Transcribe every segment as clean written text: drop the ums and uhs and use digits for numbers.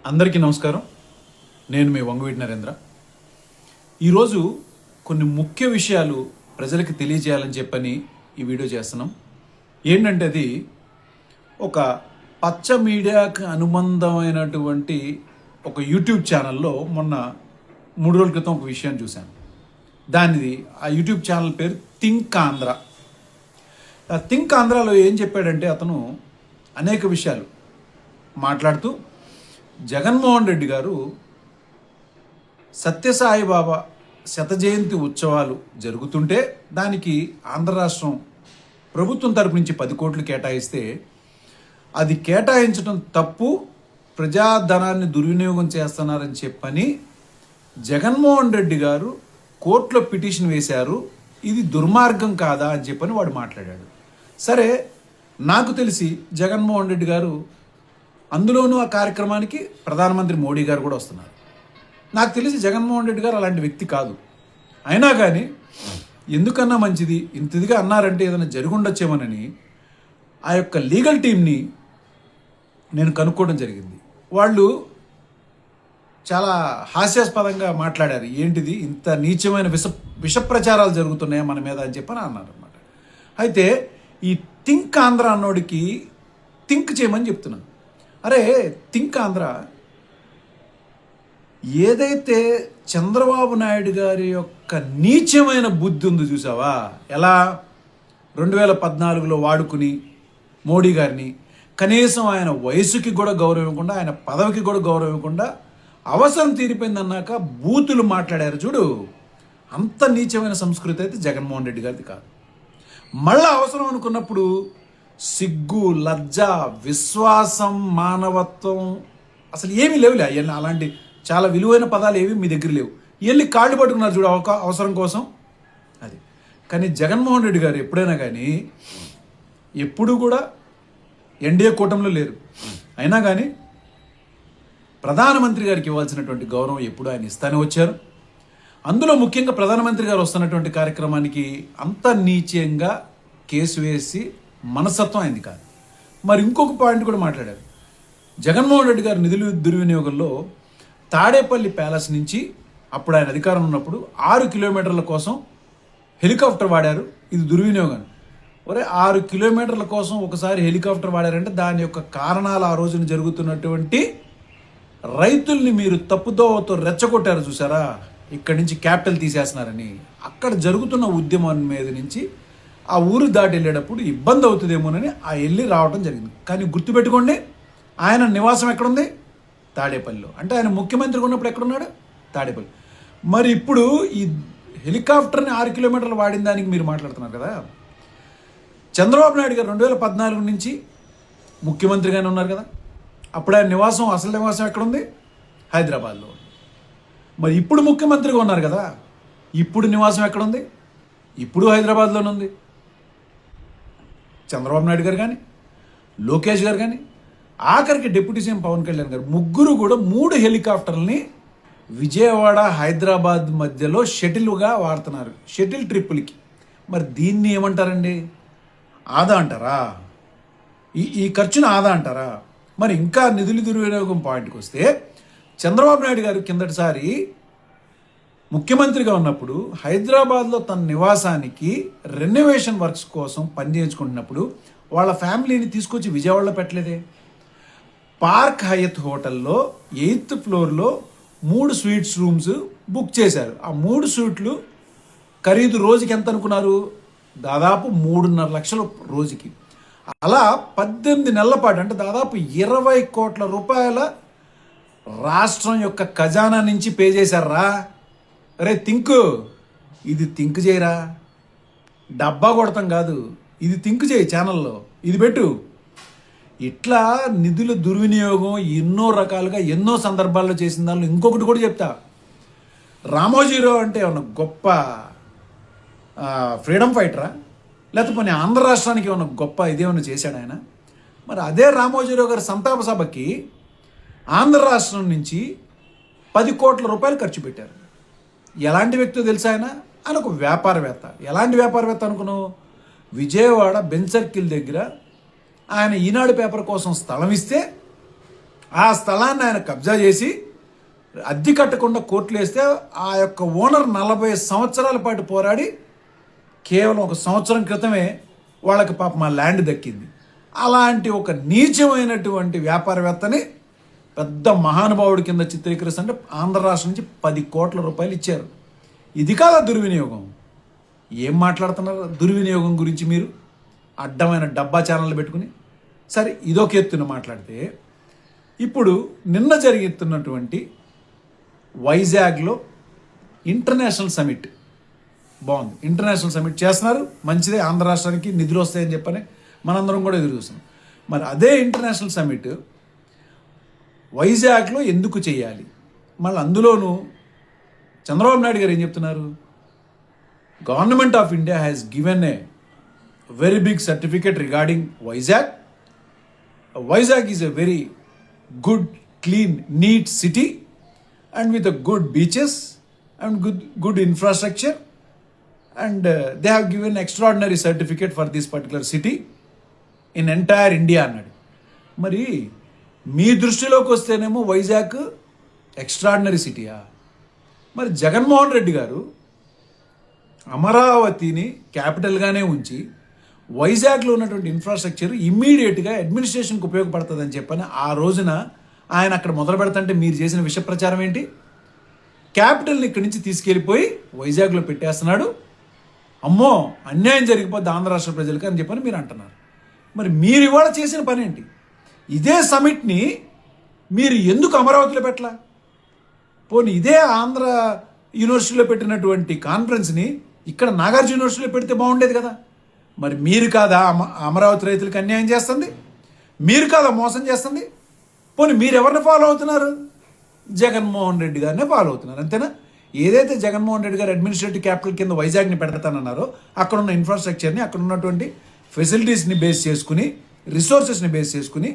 అందరికీ నమస్కారం. నేను మీ వంగవీటి నరేంద్ర. ఈరోజు కొన్ని ముఖ్య విషయాలు ప్రజలకు తెలియజేయాలని చెప్పని ఈ వీడియో చేస్తున్నాం. ఏంటంటే అది ఒక పచ్చ మీడియాకు అనుబంధమైనటువంటి ఒక యూట్యూబ్ ఛానల్లో మొన్న 3 రోజుల క్రితం ఒక విషయాన్ని చూశాను. ఆ యూట్యూబ్ ఛానల్ పేరు థింక్ ఆంధ్ర. ఆ థింక్ ఆంధ్రాలో ఏం చెప్పాడంటే అతను అనేక విషయాలు మాట్లాడుతూ జగన్మోహన్ రెడ్డి గారు సత్యసాయిబాబా శత జయంతి ఉత్సవాలు జరుగుతుంటే దానికి ఆంధ్ర రాష్ట్రం ప్రభుత్వం తరపు నుంచి 10 కోట్లు కేటాయిస్తే అది కేటాయించడం తప్పు, ప్రజాధనాన్ని దుర్వినియోగం చేస్తున్నారని చెప్పని జగన్మోహన్ రెడ్డి గారు కోర్టులో పిటిషన్ వేశారు. ఇది దుర్మార్గం కాదా అని చెప్పని వాడు మాట్లాడాడు. సరే, నాకు తెలిసి జగన్మోహన్ రెడ్డి గారు అందులోనూ ఆ కార్యక్రమానికి ప్రధానమంత్రి మోడీ గారు కూడా వస్తున్నారు. నాకు తెలిసి జగన్మోహన్ రెడ్డి గారు అలాంటి వ్యక్తి కాదు. అయినా కానీ ఎందుకన్నా మంచిది, ఇంత ఇదిగా అన్నారంటే ఏదైనా జరుగుండొచ్చేమోనని ఆ యొక్క లీగల్ టీంని నేను కనుక్కోవడం జరిగింది. వాళ్ళు చాలా హాస్యాస్పదంగా మాట్లాడారు. ఏంటిది ఇంత నీచమైన విష ప్రచారాలు జరుగుతున్నాయా మన మీద అని చెప్పని అన్నారన్నమాట. అయితే ఈ థింక్ ఆంధ్ర అన్నోడికి థింక్ చేయమని చెప్తున్నాను. అరే, థింక్ ఆంధ్ర ఏదైతే చంద్రబాబు నాయుడు గారి యొక్క నీచమైన బుద్ధి ఉందో చూసావా, ఎలా 2014లో వాడుకుని మోడీ గారిని కనీసం ఆయన వయసుకి కూడా గౌరవం ఇవ్వకుండా, ఆయన పదవికి కూడా గౌరవం ఇవ్వకుండా, అవసరం తీరిపోయిందన్నాక బూతులు మాట్లాడారు చూడు. అంత నీచమైన సంస్కృతి అయితే జగన్మోహన్ రెడ్డి గారిది కాదు. మళ్ళా అవసరం అనుకున్నప్పుడు సిగ్గు, లజ్జ, విశ్వాసం, మానవత్వం అసలు ఏమీ లేవులే. అవన్నీ అలాంటి చాలా విలువైన పదాలు ఏవి మీ దగ్గర లేవు. వెళ్ళి కాళ్ళు పట్టుకున్నారు చూడు అవసరం కోసం. అది కానీ జగన్మోహన్ రెడ్డి గారు ఎప్పుడైనా కానీ ఎప్పుడూ కూడా ఎన్డీఏ కూటమిలో లేరు. అయినా కానీ ప్రధానమంత్రి గారికి ఇవ్వాల్సినటువంటి గౌరవం ఎప్పుడు ఆయన ఇస్తానే వచ్చారు. అందులో ముఖ్యంగా ప్రధానమంత్రి గారు వస్తున్నటువంటి కార్యక్రమానికి అంత నీచంగా కేసు వేసి మనస్తత్వం అయింది కాదు. మరి ఇంకొక పాయింట్ కూడా మాట్లాడారు. జగన్మోహన్ రెడ్డి గారు నిధుల దుర్వినియోగంలో తాడేపల్లి ప్యాలెస్ నుంచి అప్పుడు ఆయన అధికారం ఉన్నప్పుడు 6 కిలోమీటర్ల కోసం హెలికాప్టర్ వాడారు. ఇది దుర్వినియోగం. 6 కిలోమీటర్ల కోసం ఒకసారి హెలికాప్టర్ వాడారంటే దాని యొక్క కారణాలు ఆ రోజున జరుగుతున్నటువంటి రైతుల్ని మీరు తప్పుదోవతో రెచ్చగొట్టారు చూసారా. ఇక్కడి నుంచి క్యాపిటల్ తీసేస్తున్నారని అక్కడ జరుగుతున్న ఉద్యమం మీద నుంచి ఆ ఊరు దాటి వెళ్ళేటప్పుడు ఇబ్బంది అవుతుందేమోనని ఆ వెళ్ళి రావడం జరిగింది. కానీ గుర్తుపెట్టుకోండి, ఆయన నివాసం ఎక్కడుంది? తాడేపల్లిలో. అంటే ఆయన ముఖ్యమంత్రిగా ఉన్నప్పుడు ఎక్కడున్నాడు? తాడేపల్లి. మరి ఇప్పుడు ఈ హెలికాప్టర్ని 6 కిలోమీటర్లు వాడిన దానికి మీరు మాట్లాడుతున్నారు కదా. చంద్రబాబు నాయుడు గారు 2014 నుంచి ముఖ్యమంత్రిగానే ఉన్నారు కదా. అప్పుడు ఆయన నివాసం, అసలు నివాసం ఎక్కడుంది? హైదరాబాద్లో. మరి ఇప్పుడు ముఖ్యమంత్రిగా ఉన్నారు కదా, ఇప్పుడు నివాసం ఎక్కడుంది? ఇప్పుడు హైదరాబాద్లోనే ఉంది. చంద్రబాబు నాయుడు గారు కానీ, లోకేష్ గారు కానీ, ఆఖరికి డిప్యూటీ సీఎం పవన్ కళ్యాణ్ గారు ముగ్గురు కూడా 3 హెలికాప్టర్లని విజయవాడ, హైదరాబాద్ మధ్యలో షటిల్గా వాడుతున్నారు, షటిల్ ట్రిప్పులకి. మరి దీన్ని ఏమంటారండి? ఆదా అంటారా? ఈ ఖర్చును ఆదా అంటారా? మరి ఇంకా నిధుల దుర్వినియోగం పాయింట్కి వస్తే చంద్రబాబు నాయుడు గారు కిందటిసారి ముఖ్యమంత్రిగా ఉన్నప్పుడు హైదరాబాద్లో తన నివాసానికి రెనోవేషన్ వర్క్స్ కోసం పనిచేయించుకుంటున్నప్పుడు వాళ్ళ ఫ్యామిలీని తీసుకొచ్చి విజయవాడలో పెట్టలేదే. పార్క్ హయత్ హోటల్లో 8th ఫ్లోర్లో 3 స్వీట్స్ రూమ్స్ బుక్ చేశారు. ఆ 3 స్వీట్లు ఖరీదు రోజుకి ఎంత అనుకున్నారు? దాదాపు 3.5 లక్షలు రోజుకి. అలా 18 నెలల పాటు, అంటే దాదాపు 20 కోట్ల రూపాయల రాష్ట్రం యొక్క ఖజానా నుంచి పే చేశారా. అరే ఇది థింక్ చేయరా, డబ్బా కొడతాం కాదు, ఇది థింక్ చేయి. ఛానల్లో ఇది పెట్టు. ఇట్లా నిధుల దుర్వినియోగం ఎన్నో రకాలుగా ఎన్నో సందర్భాల్లో చేసిన దానిలో ఇంకొకటి కూడా చెప్తా. రామోజీరావు అంటే ఏమన్నా గొప్ప ఫ్రీడమ్ ఫైటరా, లేకపోతే ఆంధ్ర రాష్ట్రానికి ఏమన్నా గొప్ప ఇదేమన్నా చేశాడు ఆయన? మరి అదే రామోజీరావు గారి సంతాప సభకి ఆంధ్ర రాష్ట్రం నుంచి 10 కోట్ల రూపాయలు ఖర్చు పెట్టారు. ఎలాంటి వ్యక్తితో తెలుసా ఆయన? ఆయన ఒక వ్యాపారవేత్త. ఎలాంటి వ్యాపారవేత్త అనుకున్నావు? విజయవాడ బెంచ్ సర్కిల్ దగ్గర ఆయన ఈనాడు పేపర్ కోసం స్థలం ఇస్తే ఆ స్థలాన్ని ఆయన కబ్జా చేసి అద్దె కట్టకుండా కోర్టులు వేస్తే ఆ యొక్క ఓనర్ 40 సంవత్సరాల పాటు పోరాడి కేవలం 1 సంవత్సరం క్రితమే వాళ్ళకి పాపం ఆ ల్యాండ్ దక్కింది. అలాంటి ఒక నీచమైనటువంటి వ్యాపారవేత్తని పెద్ద మహానుభావుడి కింద చిత్రీకరిస్తుంటే ఆంధ్ర రాష్ట్రం నుంచి 10 కోట్ల రూపాయలు ఇచ్చారు. ఇది కాదా దుర్వినియోగం? ఏం మాట్లాడుతున్నారు దుర్వినియోగం గురించి మీరు? అడ్డమైన డబ్బా ఛానళ్ళు పెట్టుకుని. సరే, ఇదొక ఎత్తున మాట్లాడితే, ఇప్పుడు నిన్న జరుగుతున్నటువంటి వైజాగ్లో ఇంటర్నేషనల్ సమిట్ బాగుంది. ఇంటర్నేషనల్ సమిట్ చేస్తున్నారు, మంచిదే, ఆంధ్ర రాష్ట్రానికి నిధులు వస్తాయని చెప్పని మనందరం కూడా ఎదురు చూస్తున్నాం. మరి అదే ఇంటర్నేషనల్ సమిట్ వైజాగ్లో ఎందుకు చేయాలి? మళ్ళీ అందులోనూ చంద్రబాబు నాయుడు గారు ఏం చెప్తున్నారు? Government of India has given a very big certificate regarding Vizag. Vizag is a very good, clean, neat city and with a good beaches and good infrastructure, and they have given extraordinary certificate for this particular city in entire India అన్నాడు. మరి మీ దృష్టిలోకి వస్తేనేమో Vizag extraordinary సిటీయా? మరి జగన్మోహన్ రెడ్డి గారు అమరావతిని క్యాపిటల్గానే ఉంచి వైజాగ్లో ఉన్నటువంటి infrastructure ఇమ్మీడియట్గా అడ్మినిస్ట్రేషన్కి ఉపయోగపడుతుందని చెప్పని ఆ రోజున ఆయన అక్కడ మొదలు పెడతంటే మీరు చేసిన విష ప్రచారం ఏంటి? క్యాపిటల్ని ఇక్కడి నుంచి తీసుకెళ్ళిపోయి వైజాగ్లో పెట్టేస్తున్నాడు, అమ్మో అన్యాయం జరిగిపోద్ది ఆంధ్ర రాష్ట్ర ప్రజలకి అని చెప్పని మీరు అంటున్నారు. మరి మీరు ఇవాళ చేసిన పని ఏంటి? ఇదే సమిట్ని మీరు ఎందుకు అమరావతిలో పెట్టలా? పోనీ ఇదే ఆంధ్ర యూనివర్సిటీలో పెట్టినటువంటి కాన్ఫరెన్స్ని ఇక్కడ నాగార్జున యూనివర్సిటీలో పెడితే బాగుండేది కదా. మరి మీరు కాదా అమరావతి రైతులకు అన్యాయం చేస్తుంది? మీరు కాదా మోసం చేస్తుంది? పోనీ మీరు ఎవరిని ఫాలో అవుతున్నారు? జగన్మోహన్ రెడ్డి గారినే ఫాలో అవుతున్నారు, అంతేనా? ఏదైతే జగన్మోహన్ రెడ్డి గారు అడ్మినిస్ట్రేటివ్ క్యాపిటల్ కింద వైజాగ్ని పెడతానన్నారో అక్కడ ఉన్న ఇన్ఫ్రాస్ట్రక్చర్ని, అక్కడ ఉన్నటువంటి ఫెసిలిటీస్ని బేస్ చేసుకుని, రిసోర్సెస్ని బేస్ చేసుకుని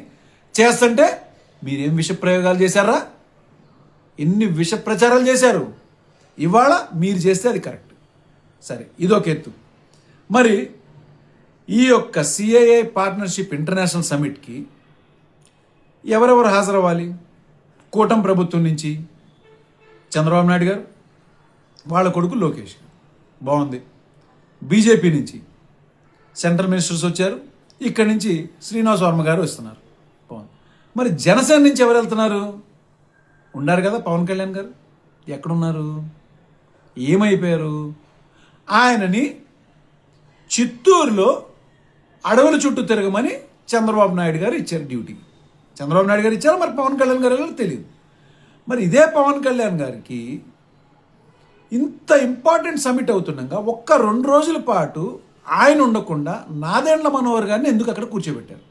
చేస్తుంటే మీరేం విష ప్రయోగాలు చేశారా? ఎన్ని విష ప్రచారాలు చేశారు? ఇవాళ మీరు చేస్తే అది కరెక్ట్. సరే, ఇదొక ఎత్తు. మరి ఈ యొక్క సిఐఐ పార్ట్నర్షిప్ ఇంటర్నేషనల్ సమిట్కి ఎవరెవరు హాజరవ్వాలి? కూటమి ప్రభుత్వం నుంచి చంద్రబాబు నాయుడు గారు, వాళ్ళ కొడుకు లోకేష్, బాగుంది. బీజేపీ నుంచి సెంట్రల్ మినిస్టర్స్ వచ్చారు, ఇక్కడి నుంచి శ్రీనివాస్ వర్మ గారు వస్తున్నారు, బాగుంది. మరి జనసేన నుంచి ఎవరు వెళ్తున్నారు? ఉన్నారు కదా పవన్ కళ్యాణ్ గారు, ఎక్కడున్నారు? ఏమైపోయారు? ఆయనని చిత్తూరులో అడవుల చుట్టూ తిరగమని చంద్రబాబు నాయుడు గారు ఇచ్చారు డ్యూటీ. చంద్రబాబు నాయుడు గారు ఇచ్చారు, మరి పవన్ కళ్యాణ్ గారు తెలియదు. మరి ఇదే పవన్ కళ్యాణ్ గారికి ఇంత ఇంపార్టెంట్ సమిట్ అవుతుండగా 1-2 రోజుల పాటు ఆయన ఉండకుండా నాదెండ్ల మనోహర్ గారిని ఎందుకు అక్కడ కూర్చోబెట్టారు?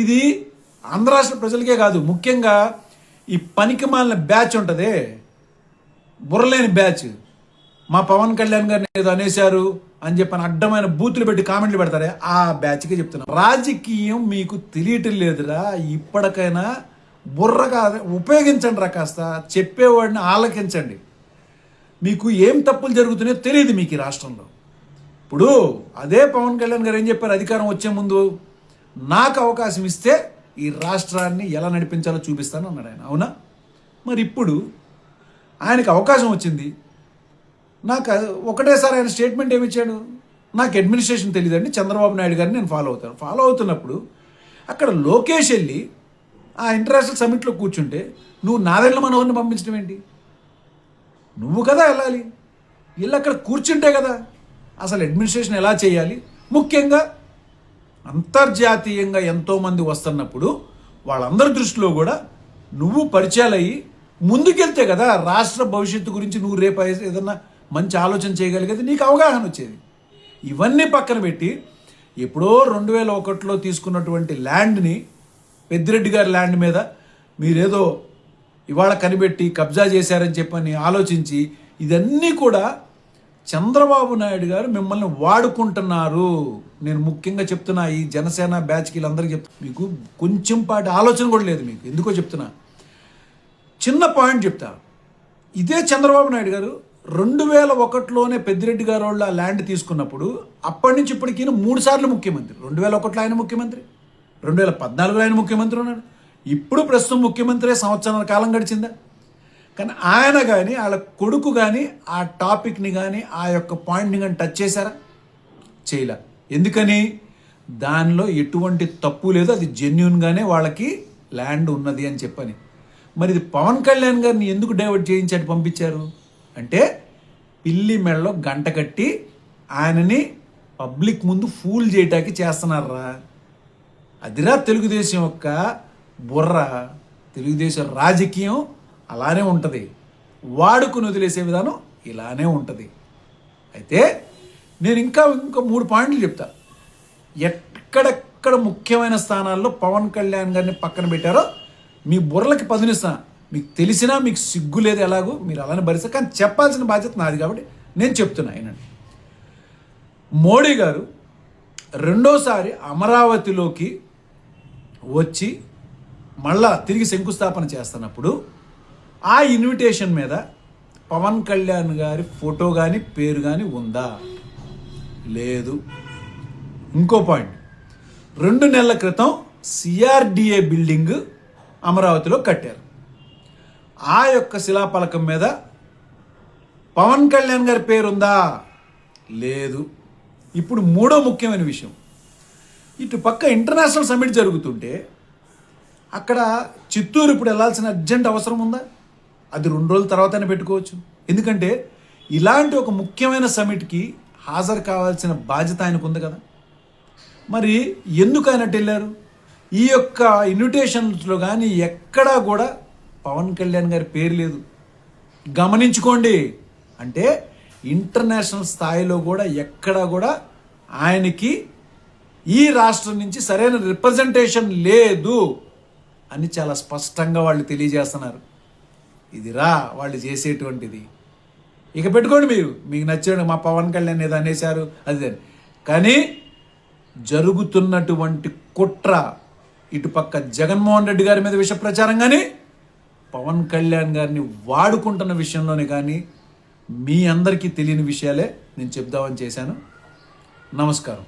ఇది ఆంధ్ర రాష్ట్ర ప్రజలకే కాదు, ముఖ్యంగా ఈ పనికిమాలిన బ్యాచ్ ఉంటుందే, బుర్రలేని బ్యాచ్, మా పవన్ కళ్యాణ్ గారిని ఏదో అనేశారు అని చెప్పని అడ్డమైన బూతులు పెట్టి కామెంట్లు పెడతారే, ఆ బ్యాచ్కి చెప్తున్నా, రాజకీయం మీకు తెలియటం లేదురా. ఇప్పటికైనా బుర్రగా ఉపయోగించండి రా, కాస్త చెప్పేవాడిని ఆలకించండి. మీకు ఏం తప్పులు జరుగుతున్నాయో తెలియదు మీకు ఈ రాష్ట్రంలో. ఇప్పుడు అదే పవన్ కళ్యాణ్ గారు ఏం చెప్పారు అధికారం వచ్చే ముందు? నాకు అవకాశం ఇస్తే ఈ రాష్ట్రాన్ని ఎలా నడిపించాలో చూపిస్తాను అన్నాడు ఆయన, అవునా? మరి ఇప్పుడు ఆయనకు అవకాశం వచ్చింది, నాకు ఒకటేసారి ఆయన స్టేట్మెంట్ ఏమిచ్చాడు? నాకు అడ్మినిస్ట్రేషన్ తెలియదండి, చంద్రబాబు నాయుడు గారిని నేను ఫాలో అవుతాను. ఫాలో అవుతున్నప్పుడు అక్కడ లోకేష్ వెళ్ళి ఆ ఇంటర్నేషనల్ సమిట్లో కూర్చుంటే నువ్వు నాదెండ్ల మనోహర్ని పంపించడం ఏంటి? నువ్వు కదా వెళ్ళాలి, వీళ్ళు అక్కడ కూర్చుంటే కదా అసలు అడ్మినిస్ట్రేషన్ ఎలా చేయాలి. ముఖ్యంగా అంతర్జాతీయంగా ఎంతోమంది వస్తున్నప్పుడు వాళ్ళందరి దృష్టిలో కూడా నువ్వు పరిచయాలు అయ్యి ముందుకెళ్తే కదా రాష్ట్ర భవిష్యత్తు గురించి నువ్వు రేపు ఏదన్నా మంచి ఆలోచన చేయగలిగేది, నీకు అవగాహన వచ్చేది. ఇవన్నీ పక్కన పెట్టి ఎప్పుడో 2001లో తీసుకున్నటువంటి ల్యాండ్ని, పెద్దిరెడ్డి గారి ల్యాండ్ మీద మీరేదో ఇవాళ కనిపెట్టి కబ్జా చేశారని చెప్పని ఆలోచించి ఇదన్నీ కూడా చంద్రబాబు నాయుడు గారు మిమ్మల్ని వాడుకుంటున్నారు. నేను ముఖ్యంగా చెప్తున్నా, ఈ జనసేన బ్యాచ్కి వీళ్ళందరికీ చెప్తున్నా, మీకు కొంచెం పాటి ఆలోచన కూడా లేదు మీకు. ఎందుకో చెప్తున్నా, చిన్న పాయింట్ చెప్తా. ఇదే చంద్రబాబు నాయుడు గారు 2001లోనే పెద్దిరెడ్డి గారు వాళ్ళు ఆ ల్యాండ్ తీసుకున్నప్పుడు అప్పటి నుంచి ఇప్పటికీ 3 సార్లు ముఖ్యమంత్రి. 2001లో ఆయన ముఖ్యమంత్రి, 2014లో ఆయన ముఖ్యమంత్రి ఉన్నాడు, ఇప్పుడు ప్రస్తుతం ముఖ్యమంత్రి సంవత్సరాల కాలం గడిచిందా? కానీ ఆయన కానీ వాళ్ళ కొడుకు కానీ ఆ టాపిక్ని కానీ ఆ యొక్క పాయింట్ని కానీ టచ్ చేశారా? చేయలే. ఎందుకని? దానిలో ఎటువంటి తప్పు లేదు, అది జెన్యున్గానే వాళ్ళకి ల్యాండ్ ఉన్నది అని చెప్పని. మరి ఇది పవన్ కళ్యాణ్ గారిని ఎందుకు డైవర్ట్ చేయించి పంపించారు అంటే, పిల్లి మెడలో గంట కట్టి ఆయనని పబ్లిక్ ముందు ఫూల్ చేయటానికి చేస్తున్నారా. అదిరా తెలుగుదేశం యొక్క బుర్ర. తెలుగుదేశం రాజకీయం అలానే ఉంటుంది, వాడుకుని వదిలేసే విధానం ఇలానే ఉంటుంది. అయితే నేను ఇంకా 3 పాయింట్లు చెప్తా. ఎక్కడెక్కడ ముఖ్యమైన స్థానాల్లో పవన్ కళ్యాణ్ గారిని పక్కన పెట్టారో మీ బుర్రలకి పదునిస్తా. మీకు తెలిసినా మీకు సిగ్గు లేదు, ఎలాగో మీరు అలానే భరిస్తారు. కానీ చెప్పాల్సిన బాధ్యత నాది కాబట్టి నేను చెప్తున్నా. అయినండి, మోడీ గారు రెండోసారి అమరావతిలోకి వచ్చి మళ్ళా తిరిగి శంకుస్థాపన చేస్తున్నప్పుడు ఆ ఇన్విటేషన్ మీద పవన్ కళ్యాణ్ గారి ఫోటో కానీ పేరు కానీ ఉందా? లేదు. ఇంకో పాయింట్, 2 నెలల క్రితం సిఆర్డిఏ బిల్డింగ్ అమరావతిలో కట్టారు. ఆ యొక్క శిలాఫలకం మీద పవన్ కళ్యాణ్ గారి పేరు ఉందా? లేదు. ఇప్పుడు 3వ ముఖ్యమైన విషయం, ఇటు పక్క ఇంటర్నేషనల్ సమ్మిట్ జరుగుతుంటే అక్కడ చిత్తూరు ఇప్పుడు వెళ్ళాల్సిన అర్జెంట్ అవసరం ఉందా? అది 2 రోజుల తర్వాతనే పెట్టుకోవచ్చు. ఎందుకంటే ఇలాంటి ఒక ముఖ్యమైన సమ్మిట్కి హాజరు కావాల్సిన బాధ్యత ఆయనకు ఉంది కదా. మరి ఎందుకు ఆయన వెళ్ళారు? ఈ యొక్క ఇన్విటేషన్స్లో కానీ ఎక్కడా కూడా పవన్ కళ్యాణ్ గారి పేరు లేదు. గమనించుకోండి. అంటే ఇంటర్నేషనల్ స్థాయిలో కూడా ఎక్కడా కూడా ఆయనకి ఈ రాష్ట్రం నుంచి సరైన రిప్రజెంటేషన్ లేదు అని చాలా స్పష్టంగా వాళ్ళు తెలియజేస్తున్నారు. ఇదిరా వాళ్ళు చేసేటువంటిది. ఇక పెట్టుకోండి, మీకు నచ్చాడు మా పవన్ కళ్యాణ్ ఏదో అనేశారు అది. కానీ జరుగుతున్నటువంటి కుట్ర ఇటుపక్క జగన్మోహన్ రెడ్డి గారి మీద విష ప్రచారం కానీ పవన్ కళ్యాణ్ గారిని వాడుకుంటున్న విషయంలోనే కానీ మీ అందరికీ తెలియని విషయాలే నేను చెప్దామని చేశాను. నమస్కారం.